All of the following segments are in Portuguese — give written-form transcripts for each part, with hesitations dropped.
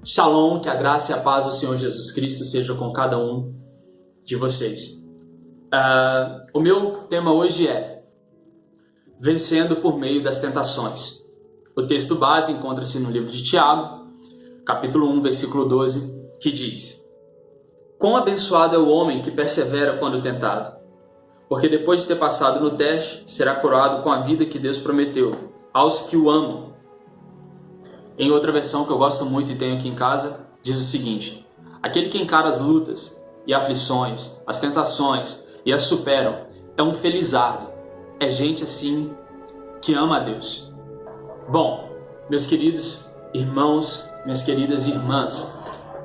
Shalom, que a graça e a paz do Senhor Jesus Cristo seja com cada um de vocês. O meu tema hoje é Vencendo por meio das tentações. O texto base encontra-se no livro de Tiago, capítulo 1, versículo 12, que diz: Quão abençoado é o homem que persevera quando tentado, porque depois de ter passado no teste, será coroado com a vida que Deus prometeu aos que o amam. Em outra versão que eu gosto muito e tenho aqui em casa, diz o seguinte: aquele que encara as lutas e aflições, as tentações e as superam, é um felizardo. É gente assim que ama a Deus. Bom, meus queridos irmãos, minhas queridas irmãs,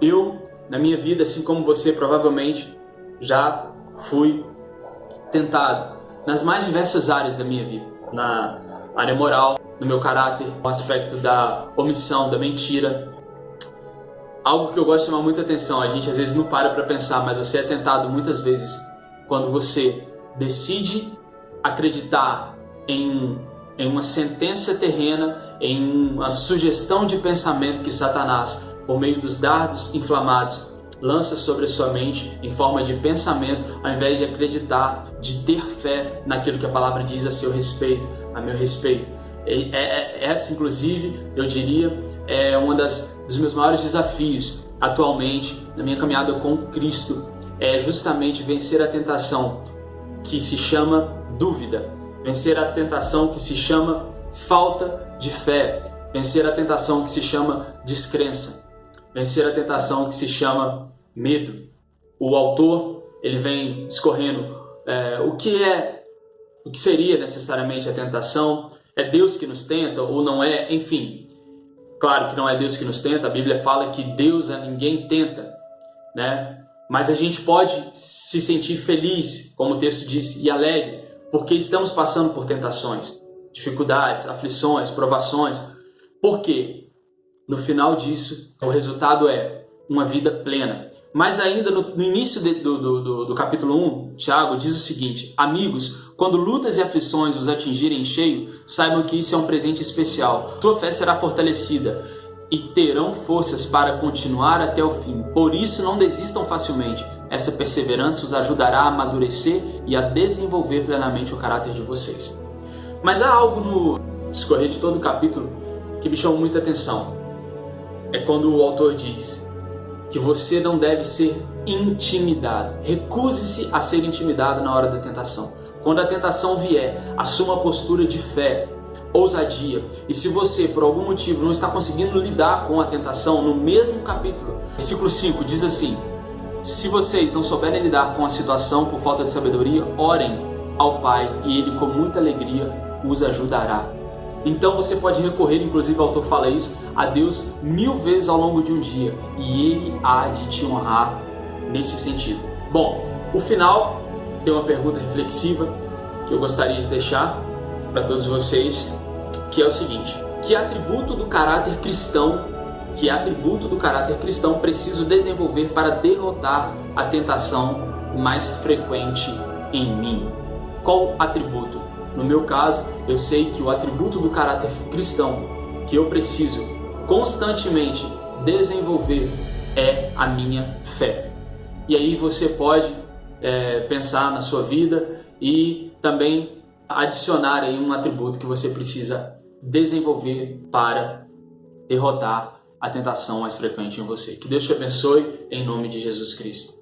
eu, na minha vida, assim como você provavelmente, já fui tentado nas mais diversas áreas da minha vida. Na área moral, no meu caráter, no aspecto da omissão, da mentira. Algo que eu gosto de chamar muita atenção, a gente às vezes não para pensar, mas você é tentado muitas vezes quando você decide acreditar em uma sentença terrena, em uma sugestão de pensamento que Satanás, por meio dos dardos inflamados, lança sobre a sua mente em forma de pensamento, ao invés de acreditar, de ter fé naquilo que a palavra diz a seu respeito, a meu respeito. Essa, inclusive, eu diria, é uma dos meus maiores desafios atualmente na minha caminhada com Cristo, é justamente vencer a tentação que se chama dúvida, vencer a tentação que se chama falta de fé, vencer a tentação que se chama descrença, vencer a tentação que se chama medo. O autor, ele vem discorrendo o que seria necessariamente a tentação. É Deus que nos tenta ou não é? Enfim, claro que não é Deus que nos tenta. A Bíblia fala que Deus a ninguém tenta, né? Mas a gente pode se sentir feliz, como o texto diz, e alegre, porque estamos passando por tentações, dificuldades, aflições, provações. Por quê? No final disso, o resultado é uma vida plena. Mas ainda no início do capítulo 1, Tiago diz o seguinte: amigos, quando lutas e aflições os atingirem em cheio, saibam que isso é um presente especial. Sua fé será fortalecida e terão forças para continuar até o fim. Por isso, não desistam facilmente. Essa perseverança os ajudará a amadurecer e a desenvolver plenamente o caráter de vocês. Mas há algo no discorrer de todo o capítulo que me chamou muita atenção. É quando o autor diz que você não deve ser intimidado. Recuse-se a ser intimidado na hora da tentação. Quando a tentação vier, assuma a postura de fé, ousadia. E se você, por algum motivo, não está conseguindo lidar com a tentação, no mesmo capítulo, versículo 5, diz assim: se vocês não souberem lidar com a situação por falta de sabedoria, orem ao Pai e Ele com muita alegria os ajudará. Então você pode recorrer, inclusive o autor fala isso, a Deus 1000 vezes ao longo de um dia, e Ele há de te honrar nesse sentido. Bom, o final tem uma pergunta reflexiva que eu gostaria de deixar para todos vocês, que é o seguinte: que atributo do caráter cristão preciso desenvolver para derrotar a tentação mais frequente em mim? Qual atributo? No meu caso, eu sei que o atributo do caráter cristão que eu preciso constantemente desenvolver é a minha fé. E aí você pode pensar na sua vida e também adicionar aí um atributo que você precisa desenvolver para derrotar a tentação mais frequente em você. Que Deus te abençoe em nome de Jesus Cristo.